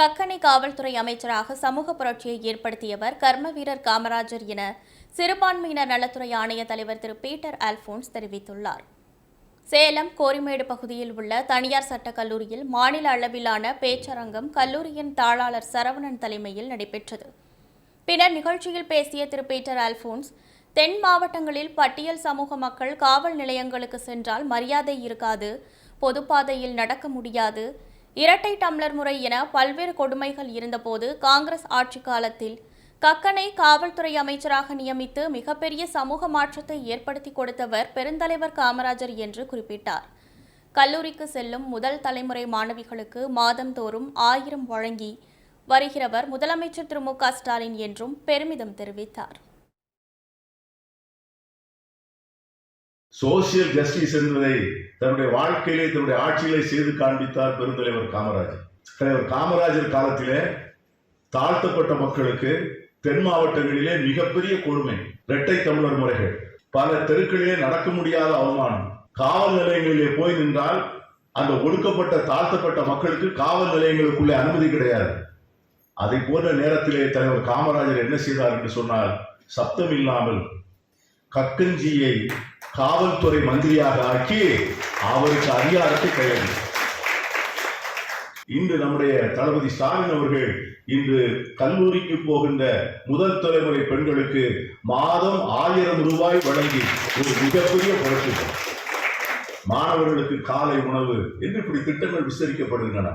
கக்கனை காவல்துறை அமைச்சராக சமூக புரட்சியை ஏற்படுத்தியவர் கர்ம வீரர் காமராஜர் என சிறுபான்மையினர் நலத்துறை ஆணைய தலைவர் திரு பீட்டர் அல்போன்ஸ் தெரிவித்துள்ளார். சேலம் கோரிமேடு பகுதியில் உள்ள தனியார் சட்டக் கல்லூரியில் மாநில அளவிலான பேச்சரங்கம் கல்லூரியின் தாளாளர் சரவணன் தலைமையில் நடைபெற்றது. பின்னர் நிகழ்ச்சியில் பேசிய திரு பீட்டர் அல்போன்ஸ், தென் மாவட்டங்களில் பட்டியல் சமூக மக்கள் காவல் நிலையங்களுக்கு சென்றால் மரியாதை இருக்காது, பொதுப்பாதையில் நடக்க முடியாது, இரட்டை டம்ளர் முறை என பல்வேறு கொடுமைகள் இருந்தபோது காங்கிரஸ் ஆட்சி காலத்தில் கக்கனை காவல்துறை அமைச்சராக நியமித்து மிகப்பெரிய சமூக மாற்றத்தை ஏற்படுத்தி கொடுத்தவர் பெருந்தலைவர் காமராஜர் என்று குறிப்பிட்டார். கல்லூரிக்கு செல்லும் முதல் தலைமுறை மாணவிகளுக்கு மாதந்தோறும் 1000 வழங்கி வருகிறவர் முதலமைச்சர் திரு மு.க. ஸ்டாலின் என்றும் பெருமிதம் தெரிவித்தார். சோசியல் ஜஸ்டிஸ் என்பதை தன்னுடைய வாழ்க்கையிலே தன்னுடைய ஆட்சியிலே செய்து காண்பித்தார் பெருந்தலைவர் காமராஜர். தலைவர் காமராஜர் காலத்திலே தாழ்த்தப்பட்ட மக்களுக்கு தென் மாவட்டங்களிலே மிகப்பெரிய கொடுமை, இரட்டை தமிழர் முறைகள், பல தெருக்களிலே நடக்க முடியாத அவமானம், காவல் நிலையங்களிலே போய் நின்றால் அந்த ஒடுக்கப்பட்ட தாழ்த்தப்பட்ட மக்களுக்கு காவல் நிலையங்களுக்குள்ளே அனுமதி கிடையாது. அதை போன்ற நேரத்திலே தலைவர் காமராஜர் என்ன செய்தார் என்று சொன்னால், சப்தம் இல்லாமல் கக்கஞ்சியை காவல்துறை மந்திரியாக ஆக்கி அவருக்கு அதிகாரத்தை கையளித்தார். இன்று நம்முடைய தளபதி ஸ்டாலின் அவர்கள் இன்று கல்லூரிக்கு போகின்ற முதல் தலைமுறை பெண்களுக்கு மாதம் 1000 ரூபாய் வழங்கி ஒரு மிகப்பெரிய புரட்சி. மாணவர்களுக்கு காலை உணவு என்று இப்படி திட்டங்கள் விஸ்தரிக்கப்படுகின்றன.